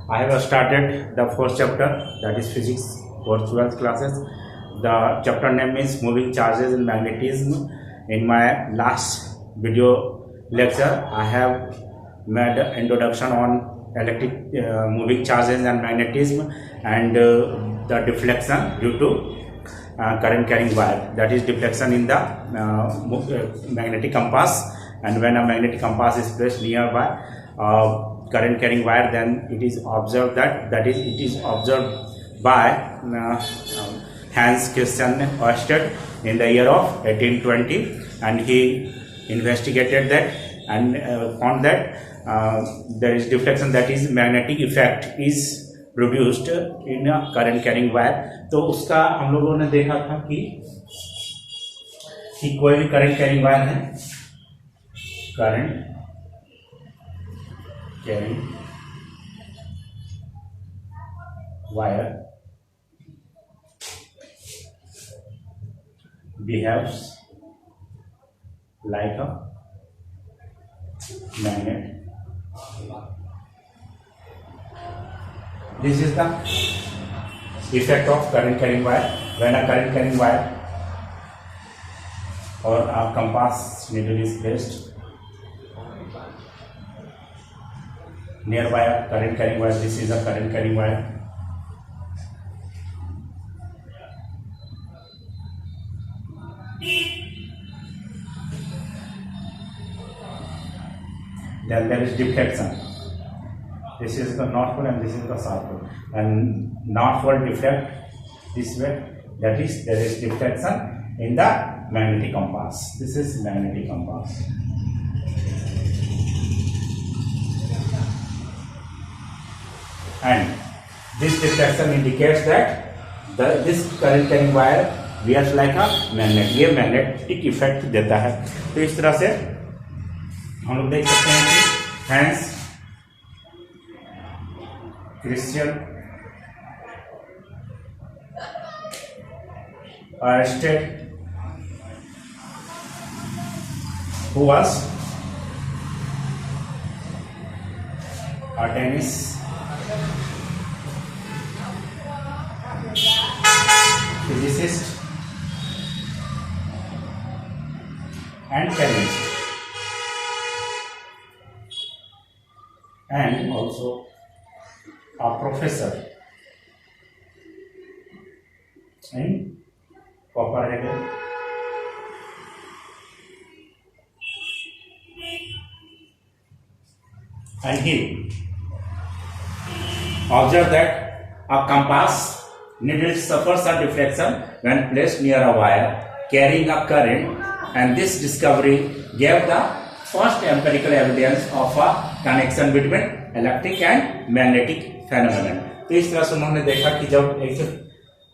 I have started the first chapter, that is physics for 12th classes. The chapter name is moving charges in magnetism. In my last video lecture, I have made an introduction on electric moving charges and magnetism and the deflection due to current carrying wire, that is deflection in the magnetic compass. And when a magnetic compass is placed nearby current carrying wire, then it is observed that is it is observed by Hans Christian Ørsted in the year of 1820, and he investigated that and found that there is deflection, that is magnetic effect is produced in a current carrying wire. तो उसका हम लोगों ने देखा था कि कोई भी करंट कैरिंग वायर है, current carrying wire behaves like a magnet. This is the effect of current carrying wire. When a current carrying wire or a compass needle is placed nearby a current carrying wire, this is a current carrying wire. Then there is deflection. This is the north pole and this is the south pole, and north pole deflect this way, that is there is deflection in the magnetic compass. This is magnetic compass. And this deflection indicates that this current carrying wire behaves like a magnet. ये magnetic effect देता है. तो इस तरह से हम लोग देख सकते हैं कि Hans Christian Ørsted, who was a Danish physicist and chemist, and also a professor in Copenhagen. And he observed that a compass needle suffers a deflection when placed near a wire carrying a current, and this discovery gave the first empirical evidence of a connection between electric and magnetic phenomenon. तो इस तरह से उन्होंने देखा कि जब एक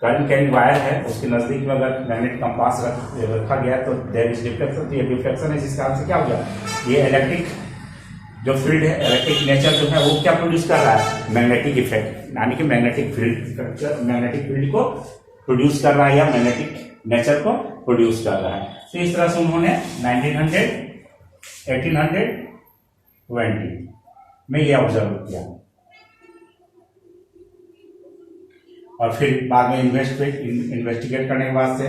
current carrying wire है उसके नजदीक में अगर मैग्नेटिक कंपास रखा गया तो देयर इज डिफ्लेक्शन. तो ये डिफ्लेक्शन है जिसका अर्थ क्या हो गया, ये इलेक्ट्रिक जो फील्ड है, इलेक्ट्रिक नेचर जो है वो क्या प्रोड्यूस कर रहा है, मैग्नेटिक इफेक्ट, यानी कि मैग्नेटिक फील्ड को प्रोड्यूस कर रहा है या मैग्नेटिक नेचर को प्रोड्यूस कर रहा है. तो इस तरह से उन्होंने 1820 में ये ऑब्जर्व किया, और फिर बाद में इन्वेस्टिगेट करने के बाद से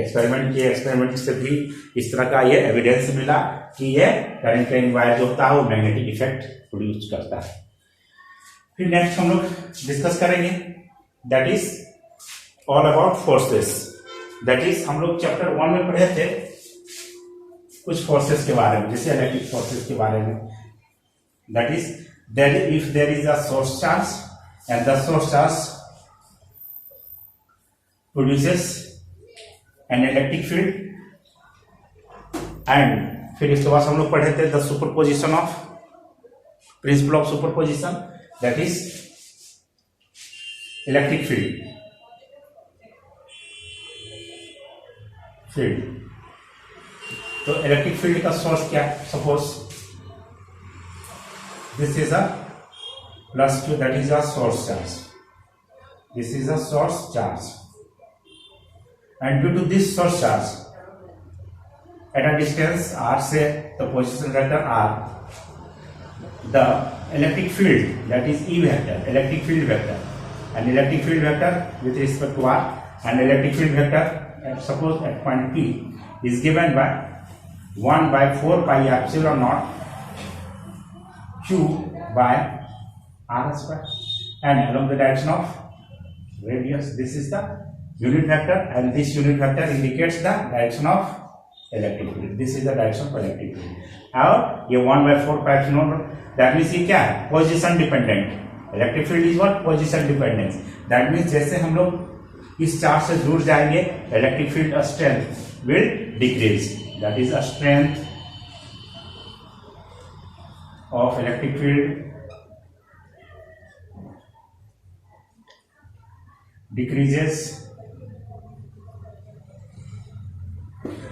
एक्सपेरिमेंट किए. एक्सपेरिमेंट से भी इस तरह का ये एविडेंस मिला कि ये करंट कैरिंग वायर जो होता है वो मैग्नेटिक इफेक्ट प्रोड्यूस करता है. फिर नेक्स्ट हम लोग डिस्कस करेंगे, that is all about forces. That is हम लोग चैप्टर 1 में पढ़े थे कुछ फोर्सेस के बारे में, जैसे इलेक्ट्रिक फोर्सेस के बारे में. That is if there is a source charge and the source charge produces an electric field, and फिर इसके बाद हम लोग पढ़े थे the superposition of principal of superposition, that is electric field. तो इलेक्ट्रिक फील्ड का सोर्स क्या, suppose this is a plus q, that is a source charge, this is a source charge. And due to this source charge at a distance r, say the position vector r, the electric field, that is E vector, electric field vector, and electric field vector with respect to r, and electric field vector suppose at point P is given by 1 by 4 pi epsilon naught q by r square, and along the direction of radius, this is the unit vector, and this unit vector indicates the direction of electric field. This is the direction of electric field. और ये 1 by 4 pi epsilon naught, that means ये क्या है, position dependent. Electric field is what, position dependence. That means जैसे हम लोग इस charge से दूर जाएंगे, electric field strength will decrease. That is a strength of electric field decreases.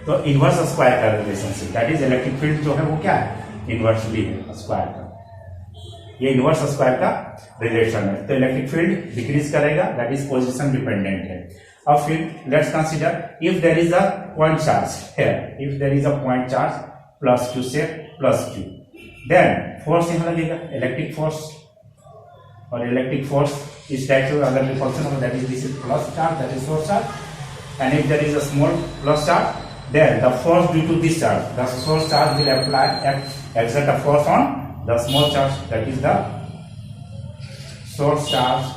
तो इनवर्स स्क्वायर का relationship, that is electric field जो है वो क्या है, इनवर्सली है स्क्वायर का. ये इनवर्स स्क्वायर का रिलेशन है. तो इलेक्ट्रिक फील्ड डिक्रीज करेगा, दैट इज पोजीशन डिपेंडेंट है. अब फिर let's consider if there is a point charge here, if there is a point charge plus q से प्लस q, देन फोर्स यहां लगेगा, इलेक्ट्रिक फोर्स, और इलेक्ट्रिक फोर्स इस type से अगर रिपल्सन होगा, that is this is plus charge, that is source charge, and if there is a small plus charge, then the force due to this charge, the source charge will apply exert a force on the small charge, that is the source charge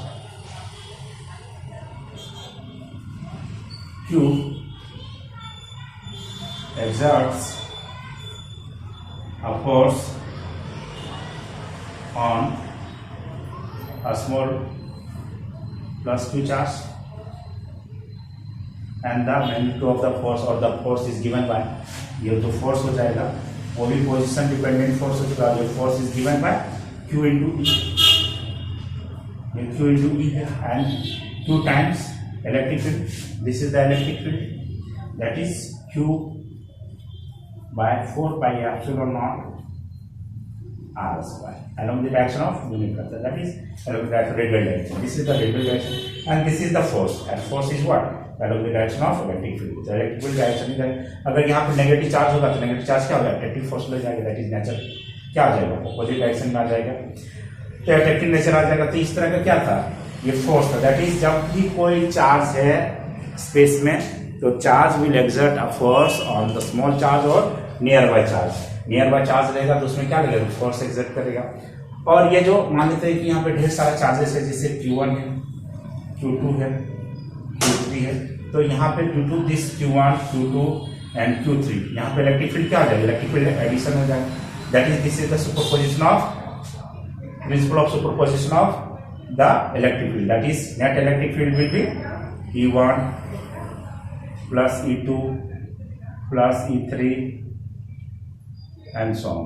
q exerts a force on a small plus q charge, and the magnitude of the force or the force is given by, ये जो force हो जाएगा वो भी position dependent force हो चुका है. Force is given by q into e, q into e है, and q times electric field. This is the electric field, that is q by 4 pi epsilon naught r square along the direction of unit vector, that is along the radial direction. This is the radial direction, and this is the force, and force is what, along the direction of electric field. So electric field direction is, अगर यहाँ पे negative charge होगा तो negative charge क्या होगा, attractive force ले जाएगा, that is nature क्या आ जाएगा, अपोजिट डायरेक्शन में आ जाएगा. तो अट्रैक्टिव नेचर आ जाएगा. तो इस तरह का क्या था, ये फोर्स था. दैट इज जब भी कोई चार्ज है स्पेस में, तो charge will exert a force on the small charge और nearby charge. Nearby charge रहेगा तो उसमें क्या लगेगा, फोर्स एक्सर्ट करेगा. और ये जो मान लेते हैं कि यहाँ पे ढेर सारे चार्जेस है, जैसे q1 है, q2 है, q3 है, तो यहाँ पे due to this q1, q2 and q3, यहाँ पे इलेक्ट्रिक फील्ड क्या हो जाएगा, इलेक्ट्रिक फील्ड एडिशन हो जाएगा. That is this is the superposition of, principal of superposition of the electric field. That is net electric field will be E1 plus E2 plus E3 and so on.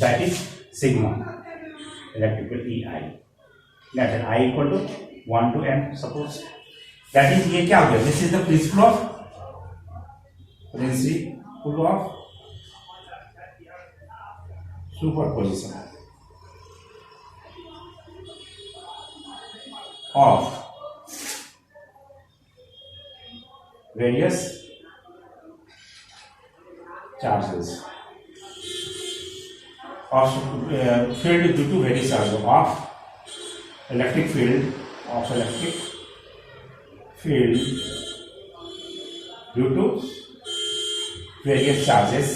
That is sigma electrical EI. That is I equal to 1 to n suppose. That is ये क्या हो गया, this is the principle of superposition of various charges of field due to various charges of electric field due to various charges,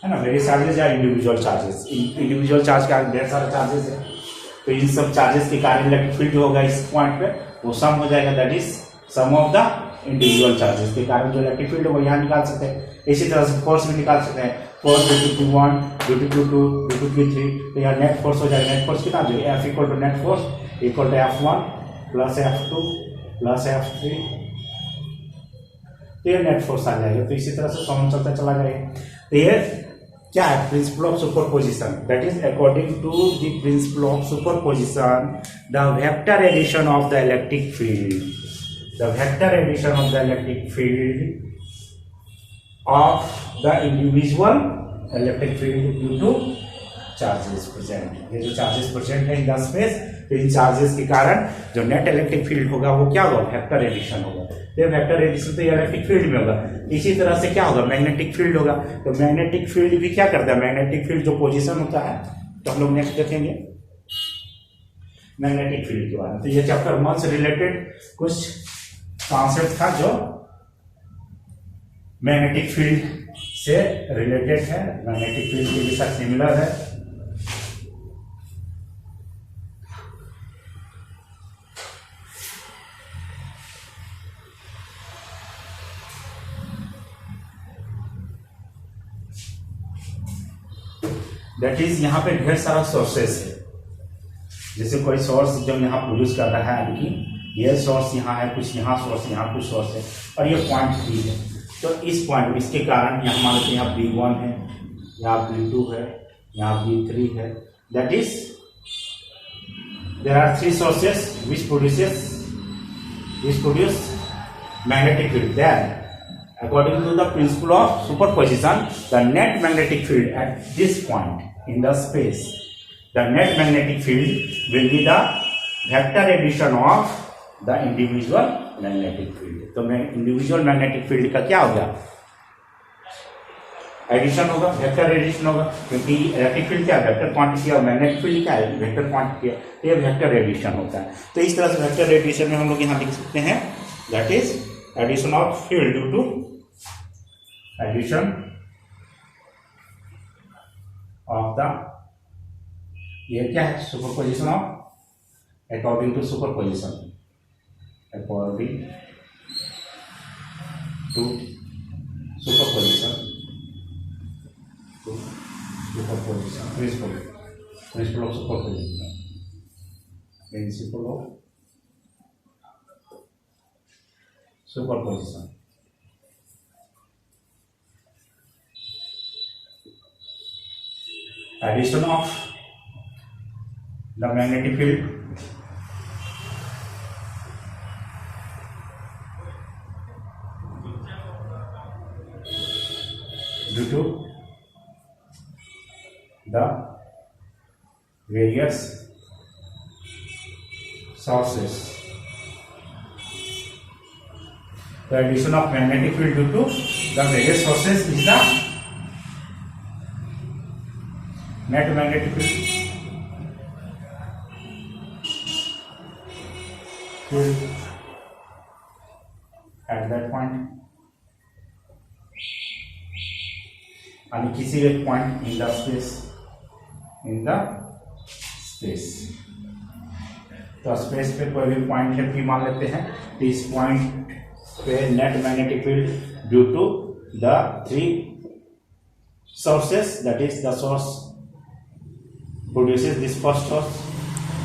है ना. Various charges या individual charges, individual charge का ढेर सारे चार्जेस है, तो इन सब चार्जेस के कारण इलेक्ट्रिक फील्ड जो होगा इस पॉइंट पे वो सम हो जाएगा, that is sum of the individual charges के कारण जो इलेक्ट्रिक फील्ड है वो यहाँ निकाल सकते हैं. इसी तरह से फोर्स भी निकाल सकते हैं, force due to q1, due to q2, due to q3, तो यहाँ नेट फोर्स हो जाएगा. नेट फोर्स कितना जो F equal to net force equal to F1 plus F2 plus F3, तो ये नेट फोर्स आ जाएगा. तो इसी तरह से सम चलता चला जाएगा. तो ये क्या है, principle of superposition. That is according to the principle of superposition the vector addition of the electric field, the vector addition of the electric field of the individual electric field due to charges present, ये जो charges present है in the space, तो इन charges के कारण जो net electric field होगा वो क्या होगा, वेक्टर एडिशन होगा। तो वेक्टर एडिशन तो इलेक्ट्रिक फील्ड में होगा। इसी तरह से क्या होगा, मैग्नेटिक फील्ड होगा। तो मैग्नेटिक फील्ड भी क्या करता है, मैग्नेटिक फील्ड जो पोजीशन होता है, तो हम लोग नेक्स्ट देखेंगे मैग्नेटिक फील्ड के बारे में। तो ये चैप्टर 1 से रिलेटेड कुछ कॉन्सेप्ट था जो मैग्नेटिक फील्ड से रिलेटेड है, मैग्नेटिक फील्ड के साथ सिमिलर है। दैट इज यहाँ पे ढेर सारा सोर्सेस है। जैसे कोई सोर्स जब यहाँ प्रोड्यूस कर रहा है, कि ये सोर्स यहाँ है, कुछ यहाँ सोर्स, यहाँ कुछ सोर्स है, और ये पॉइंट 3 है। तो इस पॉइंट, इसके कारण यहाँ मान लो यहाँ B1 है, यहाँ B2 है, यहाँ B3 है। That is there are 3 sources which produce magnetic field. Then according to the principle of superposition, the net magnetic field at this point in the space, the net magnetic field will be the vector addition of the individual magnetic field. तो मैं individual magnetic field का क्या हो गया, addition होगा, vector addition होगा, क्योंकि electric field क्या है, वेक्टर क्वांटिटी, और मैग्नेटिक फील्ड क्या है, वेक्टर क्वांटिटी है। तो ये वेक्टर एडिशन होता है। तो इस तरह से वेक्टर एडिशन में हम लोग यहाँ लिख सकते हैं, that is addition of field due to addition of the, ये क्या है, superposition of, according to superposition, according to superposition principle of superposition, principle of superposition. Addition of the magnetic field due to the various sources. The addition of magnetic field due to the various sources is the net magnetic field at that point, and किसी एक point in the space, तो space पे कोई भी point है P मान लेते हैं। तो इस पॉइंट पे net magnetic field due to the 3 sources, that is the source produces, this first source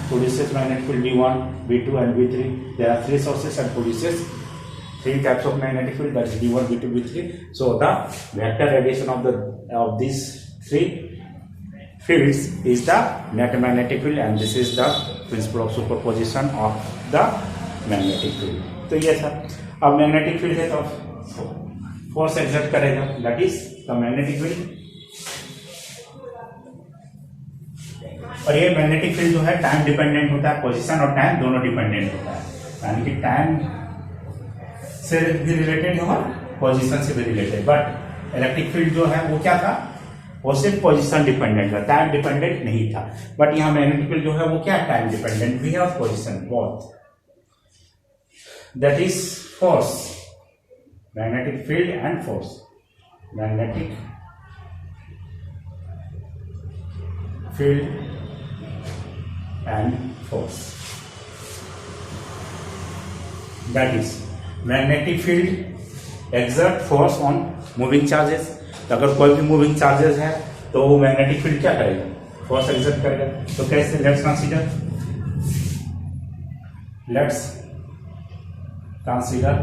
produces magnetic field B1, B2 and B3. There are 3 sources and produces 3 types of magnetic field, that is B1, B2, B3. So the vector addition of these 3 fields is the net magnetic field, and this is the principle of superposition of the magnetic field. तो ये था। अब magnetic field है तो force exert करेगा, that is the magnetic field. और ये magnetic field जो है टाइम डिपेंडेंट होता है, पोजीशन और टाइम दोनों डिपेंडेंट होता है, यानी कि टाइम से भी रिलेटेड होगा, पोजीशन से भी रिलेटेड। बट इलेक्ट्रिक फील्ड जो है वो क्या था, वो सिर्फ पोजीशन डिपेंडेंट था, टाइम डिपेंडेंट नहीं था। बट यहाँ मैग्नेटिक फील्ड जो है वो क्या, टाइम डिपेंडेंट भी है और position both, that is force, magnetic field and force, magnetic field and force, that is magnetic field exert force on moving charges. तो अगर कोई भी मूविंग चार्जेस है तो वो मैग्नेटिक फील्ड क्या करेगा, फोर्स एक्सर्ट करेगा। तो कैसे, let's consider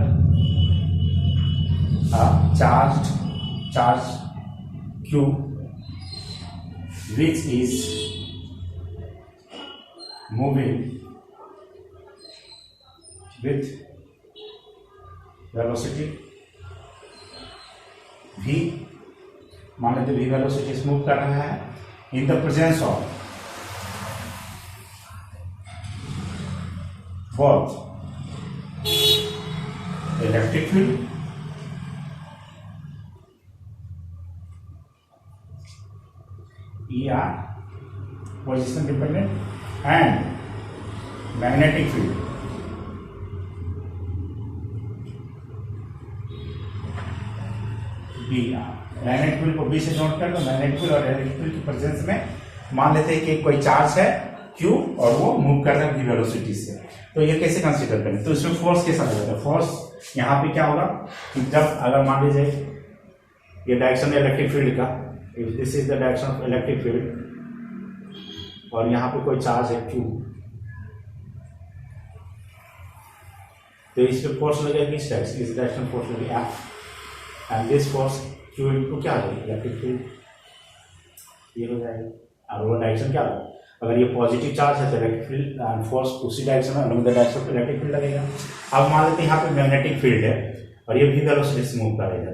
charge Q which is moving with velocity v, मान लेते v वेलोसिटी से मूव कर रहा है in the presence of both electric field ER position dependent and magnetic field BR। Magnetic field को B से नोट कर लो। Magnetic field और इलेक्ट्रिक फील्ड की प्रेजेंस में मान लेते हैं कि कोई चार्ज है Q और वो मूव कर रहा है v वेलोसिटी से। तो ये कैसे कंसीडर करें? तो इसमें फोर्स के साथ होगा। फोर्स यहाँ पे क्या होगा कि जब अगर मान लीजिए ये डायरेक्शन है इलेक्ट्रिक फील्ड का, if this is the direction of electric field और यहाँ पे कोई चार्ज है Q, तो इस पे फोर्स लगेगा किस डायरेक्शन? इस डायरेक्शन फोर्स लगेगा F and this force Q into क्या होगा? इलेक्ट्रिक फील्ड ये हो जाएगा। और वो डायरेक्शन क्या होगा? अगर ये पॉजिटिव चार्ज है तो इलेक्ट्रिक फील्ड एंड फोर्स उसी डायरेक्शन में along the direction of electric field लगेगा। अब मान लेते हैं यहाँ पे मैग्नेटिक फील्ड है और ये v वेलोसिटी से मूव करेगा,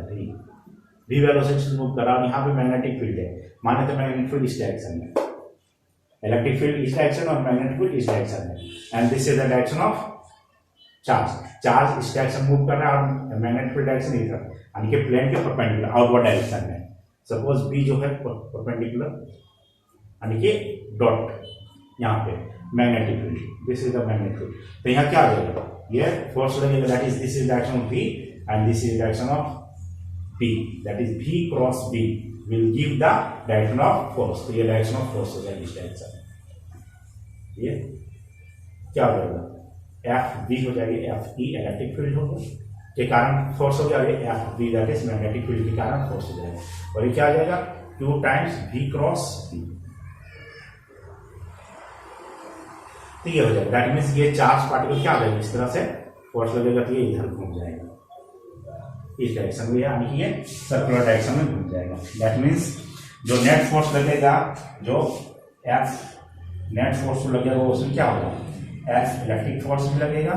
v वेलोसिटी से मूव कर रहा है और यहाँ पे मैग्नेटिक फील्ड है। मान लेते हैं मैग्नेटिक फील्ड इस डायरेक्शन में, इलेक्ट्रिक फील्ड इस डायरेक्शन और मैग्नेटिक फील्ड इस डायरेक्शन में and this is the direction of charge. Charge इस डायरेक्शन मूव कर रहा है और मैग्नेटिक फील्ड डायरेक्शन इधर, यानी कि प्लेन के परपेंडिकुलर आउटवर्ड डायरेक्शन में। सपोज b जो है परपेंडिकुलर यानी कि डॉट यहाँ पे magnetic field, this is the magnetic field. तो यहाँ क्या आ जाएगा? ये फोर्स लगेगा, that is this is direction of v and this is direction of p, that is v cross b will give the direction of force. तो ये direction of force हो जाएगी इस डायरेक्शन में। ये क्या हो जाएगा? एफ बी हो जाएगी, एफ ई इलेक्ट्रिक फील्ड होगा के कारण फोर्स हो जाएगा, F B that is magnetic field के कारण फोर्स हो जाएगा। और ये क्या आ जाएगा? Q times v cross b। तो ये हो जाएगा, दैट मीन्स ये चार्ज पार्टिकल क्या हो जाएगा? इस तरह से फोर्स लगेगा तो ये इधर घूम जाएगा इस डायरेक्शन में, यानी कि ये सर्कुलर डायरेक्शन में घूम जाएगा। दैट मीन्स जो नेट फोर्स लगेगा, जो एफ नेट फोर्स लगेगा वो उसमें क्या होगा? एफ इलेक्ट्रिक फोर्स भी लगेगा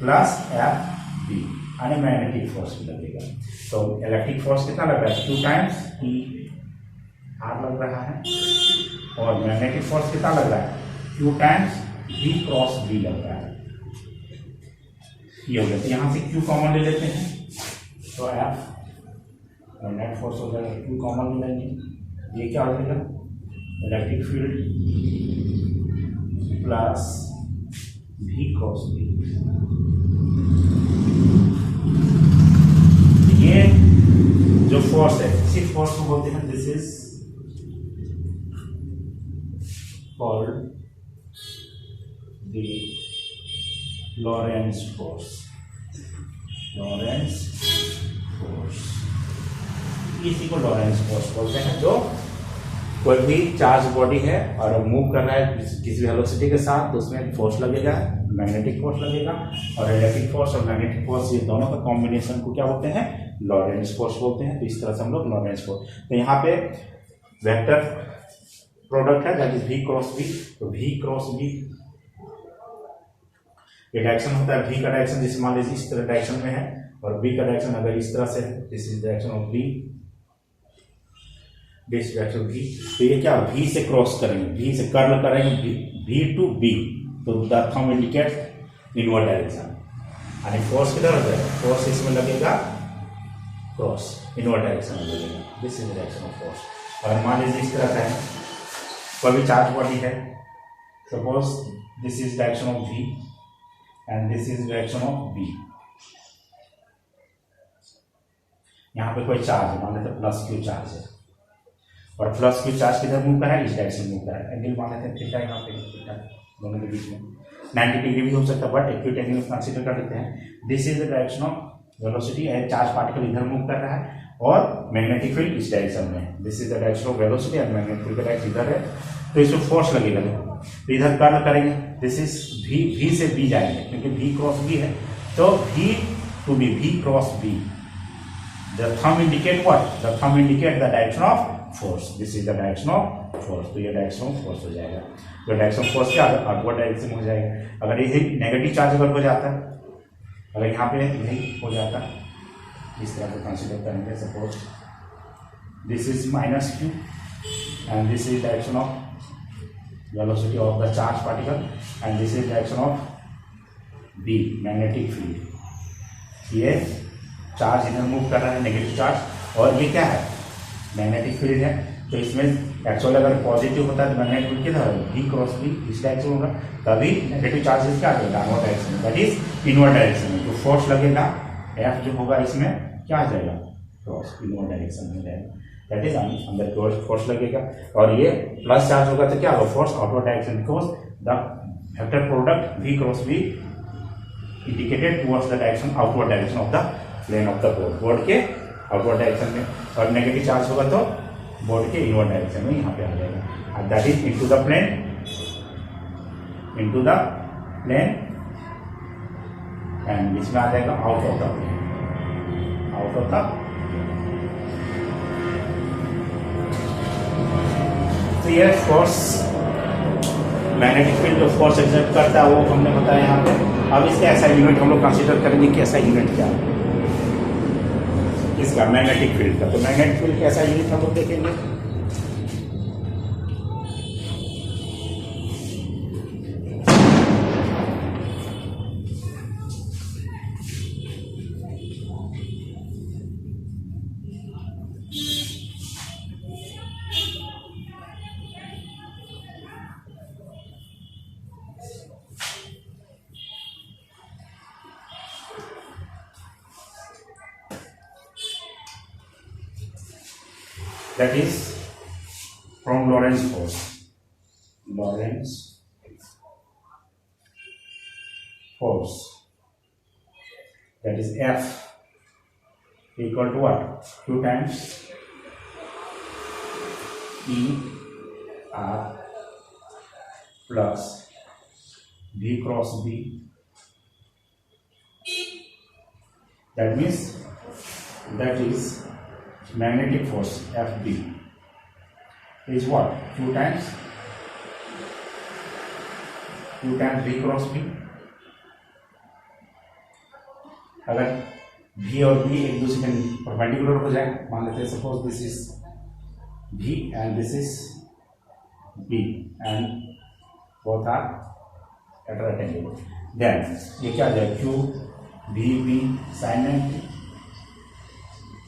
प्लस एफ बी यानी मैग्नेटिक फोर्स भी लगेगा। तो इलेक्ट्रिक फोर्स कितना लग रहा है? Q टाइम्स ई आर लग रहा है और मैग्नेटिक फोर्स कितना लग रहा है? Q times v cross b लग रहा है। ये हो गया। तो यहाँ से Q कॉमन ले लेते हैं तो F नेट फोर्स हो जाएगा, Q कॉमन ले लेंगे, ये क्या हो जाएगा? Electric field plus v cross b। ये जो फोर्स है इसी फोर्स को बोलते हैं, this is called the Lawrence force. Lawrence force इसी को लॉरेंस फोर्स बोलते हैं। जो कोई भी चार्ज बॉडी है और मूव कर रहा है किसी वेलोसिटी के साथ तो उसमें फोर्स लगेगा, मैग्नेटिक फोर्स लगेगा और इलेक्ट्रिक फोर्स और मैग्नेटिक फोर्स ये दोनों का कॉम्बिनेशन को क्या बोलते हैं? लॉरेंस फोर्स बोलते हैं। तो इस तरह से हम लोग लॉरेंस फोर्स, तो यहाँ पे वेक्टर प्रोडक्ट है that is v cross b। तो v क्रॉस b ये डायरेक्शन होता है, v का डायरेक्शन जैसे मान लीजिए इस तरह डायरेक्शन में है और b का डायरेक्शन अगर इस तरह से है, this is direction of v, this direction v। तो ये क्या v से क्रॉस करेंगे, v से कर्ल करेंगे v टू b, तो the thumb indicate inward direction यानी फोर्स किधर हो जाएगा? फोर्स इसमें लगेगा क्रॉस इनवर्ड डायरेक्शन में लगेगा, this is direction of force. और मान लीजिए इस तरह का है, कोई भी चार्ज बॉडी है, suppose this is direction of v and this is direction of b। यहाँ पे कोई चार्ज है, मान लेते हैं प्लस Q चार्ज है और प्लस Q चार्ज किधर मूव कर रहा है? इस डायरेक्शन मूव कर रहा है। एंगल मान लेते हैं थीटा, यहाँ पे थीटा दोनों के बीच में 90 डिग्री भी हो सकता है, बट एक्यूट एंगल कंसीडर कर लेते हैं। This is the direction of velocity, charge particle इधर मूव कर रहा है और मैग्नेटिक फील्ड इस डायरेक्शन में, this is the direction of velocity and magnetic field का डायरेक्शन इधर है। तो इसमें फोर्स लगेगा, तो इधर कर्ल करेंगे, दिस इज v से b जाएंगे क्योंकि v क्रॉस b है, तो v to b, v cross b। The thumb indicate what? The thumb indicate the direction of force, this is the direction of force. तो ये direction of force हो जाएगा। तो डायरेक्शन ऑफ फोर्स क्या? Upward direction हो जाएगा। अगर ये नेगेटिव चार्ज अगर हो जाता है, अगर यहाँ पे नहीं हो जाता, इस तरह से कंसीडर करेंगे, suppose this is minus Q and this is direction of velocity of the charged particle, and this is direction of B, magnetic field। ये चार्ज इधर मूव कर रहा है, नेगेटिव चार्ज, और ये क्या है, मैग्नेटिक फील्ड है। तो इसमें एक्चुअली अगर पॉजिटिव होता है तो मैग्नेटिक फील्ड किधर है, B क्रॉस B इस डायरेक्शन होगा, तभी नेगेटिव चार्जेस क्या आएगा, डाउनवर्ड डायरेक्शन में, दैट इज इनवर्ड डायरेक्शन में। तो फोर्स लगेगा F जो होगा इसमें क्या आ जाएगा, क्रॉस इनवर्ड डायरेक्शन में जाएगा, दैट इज अंदर की ओर फोर्स लगेगा। और ये प्लस चार्ज होगा तो क्या होगा, force outward direction, because the vector product V cross B indicated towards the direction, outward direction of the plane of the board, board के आउटवर्ड डायरेक्शन में। और नेगेटिव चार्ज होगा तो बोर्ड के इनवर्ड डायरेक्शन में यहाँ पे आ जाएगा, और that is into the plane, into the plane, and इसमें आ जाएगा out of the plane, out of the. तो ये फोर्स, मैग्नेटिक फील्ड जो फोर्स एक्सर्ट करता है वो हमने बताया यहाँ पे। अब इसका ऐसा यूनिट हम लोग कंसीडर करेंगे कि ऐसा यूनिट क्या है इसका, मैग्नेटिक फील्ड का। तो मैग्नेटिक फील्ड का ऐसा यूनिट हम लोग देखेंगे, that is from Lorentz force, Lorentz force, that is F equal to what, Q times E R plus V cross B, that means that is magnetic force FB is what, Q times V cross B। अगर V और B एक दूसरे के perpendicular हो जाए, मान लेते हैं suppose this is V and this is B and both are at right angle, then ये क्या आ जाएगा, Q V sin 90,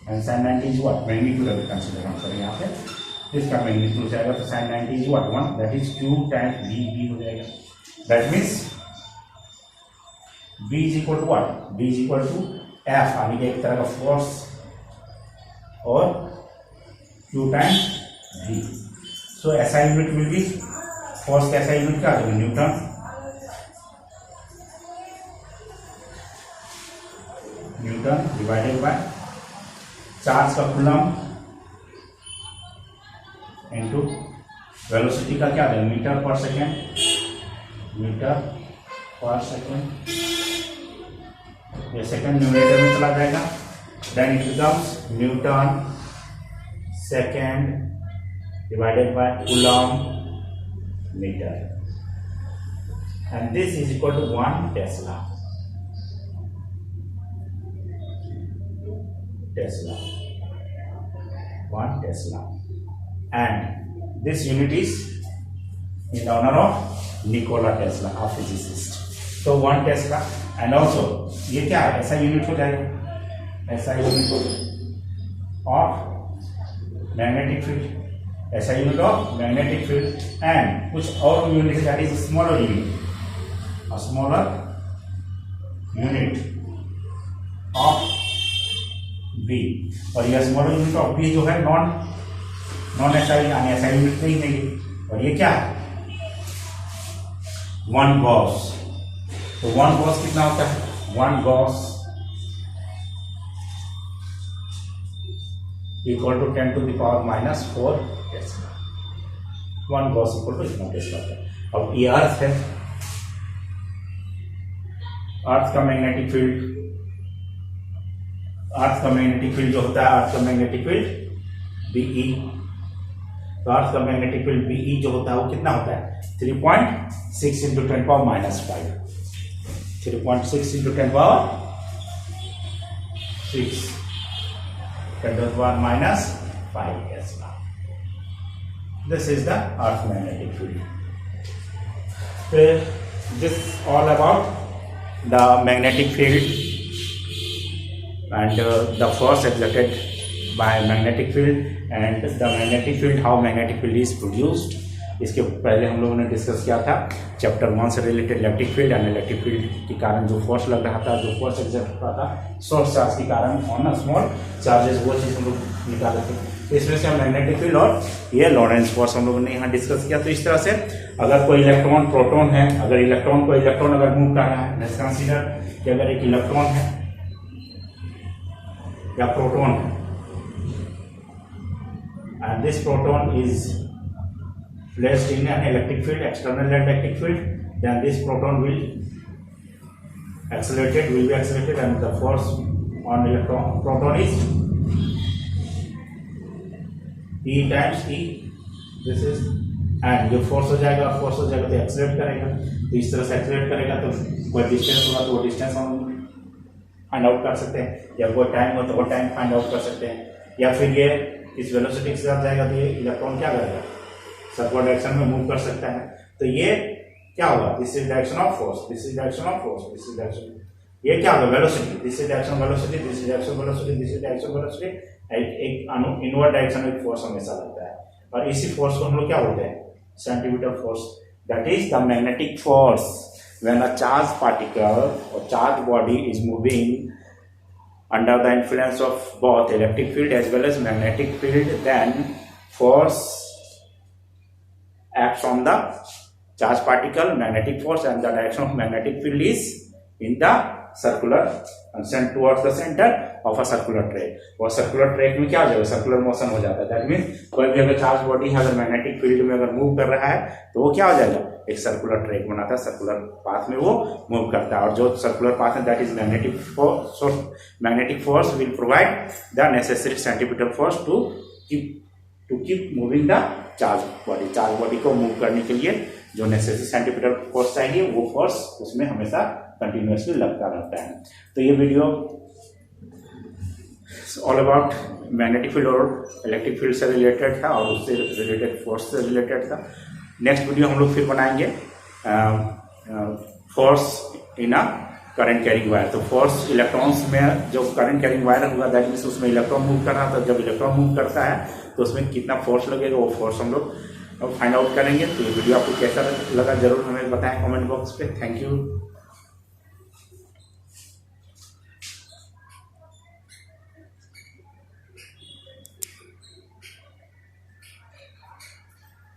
and sin 90 is what, magnitude अगर कंसिडर हम करें यहाँ पे, इसका मैग्नीट्यूड हो जाएगा, तो sin 90 is what, 1, that is Q times V हो जाएगा। That means B is equal to what, B is equal to F, यानी कि एक तरह का फोर्स, और Q times V। सो ऐसा यूनिट विल बी, फोर्स का ऐसा यूनिट क्या आ जाएगा, newton, newton divided by charge का कूलम इनटू वेलोसिटी का क्या है, metre per second, metre per second, ये सेकेंड न्यूमरेटर में चला जाएगा, then it becomes newton second divided by coulomb metre, and this is equal to 1 tesla, Tesla, 1 Tesla, and this unit is in honor of Nikola Tesla, a physicist। तो 1 Tesla, and also ये क्या है, ऐसा unit हो जाएगा, ऐसा unit of magnetic field, ऐसा unit of magnetic field, and कुछ और unit that is smaller unit, a smaller unit of V, और यह स्मॉलर यूनिट ऑफ V जो है नॉन एसआई, यानी एसआई यूनिट नहीं देगी। और ये क्या है, 1 गॉस। तो 1 गॉस कितना होता है, 1 gauss equal to 10 to the power -4 tesla, 1 gauss equal to इतना टेस्ला होता है। अब ये अर्थ है, अर्थ का मैग्नेटिक फील्ड, अर्थ का मैग्नेटिक फील्ड जो होता है, अर्थ का मैग्नेटिक फील्ड BE, तो अर्थ का मैग्नेटिक फील्ड BE जो होता है वो कितना होता है, 3.6 into 10 power -5, 3.6 into 10 power 6 10 power -5 Tesla. This is the Earth magnetic field. So this all about the magnetic field and the force exerted by magnetic field and the magnetic field, how magnetic field is produced. इसके पहले हम लोगों ने discuss किया था chapter 1 से related electric field and electric field के कारण जो फोर्स लग रहा था, जो फोर्स एग्जर्ट हो रहा था सोर्स चार्ज के कारण ऑन स्मॉल चार्जेस, वो चीज़ हम लोग निकाले थे। तो इसमें से हम मैग्नेटिक फील्ड और ये लॉरेंस फोर्स हम लोगों ने यहाँ डिस्कस किया। तो इस तरह से अगर कोई इलेक्ट्रॉन प्रोटॉन है, अगर इलेक्ट्रॉन अगर मूव कर रहा है, लेट्स कंसीडर कि अगर एक इलेक्ट्रॉन है या प्रोटॉन है and this proton is placed in an electric field, external electric field, then this proton will be accelerated and the force on proton is E times E. This is and जो force हो जाएगा तो accelerate करेगा। तो इस तरह से accelerate करेगा तो कोई डिस्टेंस होगा तो वो डिस्टेंस हम फाइंड आउट कर सकते हैं, या कोई टाइम हो तो वो टाइम फाइंड आउट कर सकते हैं, या फिर ये इस वेलोसिटी के साथ जाएगा तो ये इलेक्ट्रॉन क्या करेगा, सर्कुलर डायरेक्शन में मूव कर सकता है। तो ये क्या होगा, this is direction of force, this is direction of force, this is direction, ये क्या होगा velocity, this is direction velocity, this is direction velocity, this is direction velocity. एक इनवर्ड डायरेक्शन में फोर्स हमेशा लगता है और इसी फोर्स को हम लोग क्या बोलते हैं, centimetre force. That is the magnetic force when a charge particle और charge body is moving under the influence of both electric field as well as magnetic field, then force acts on the charged particle, magnetic force, and the direction of magnetic field is in the circular and sent towards the center of a circular track. और circular track में क्या हो जाएगा, circular motion हो जाता है। That means कोई भी अगर चार्ज बॉडी है, अगर मैग्नेटिक फील्ड में अगर मूव कर रहा है तो वो क्या हो जाएगा, एक सर्कुलर ट्रैक बनाता है, सर्कुलर पाथ में वो मूव करता है। और जो सर्कुलर पाथ है that is magnetic force. Magnetic force will provide the necessary centimeter force to keep moving the charge body को मूव करने के लिए जो नेसेसरी सेंटीमीटर फोर्स चाहिए वो फोर्स उसमें हमेशा कंटिन्यूसली लगता रहता है। तो ये video all about magnetic field और इलेक्ट्रिक फील्ड से रिलेटेड था और उससे रिलेटेड फोर्स से रिलेटेड था। नेक्स्ट वीडियो हम लोग फिर बनाएंगे force in a current carrying wire. तो फोर्स इलेक्ट्रॉन्स में जो करंट कैरिंग वायर होगा दैट मीन्स उसमें इलेक्ट्रॉन मूव कर रहा था, जब इलेक्ट्रॉन मूव करता है तो उसमें कितना फोर्स लगेगा वो फोर्स हम लोग फाइंड आउट करेंगे। तो ये वीडियो आपको कैसा लगा जरूर हमें बताएं कमेंट बॉक्स पे। Thank you.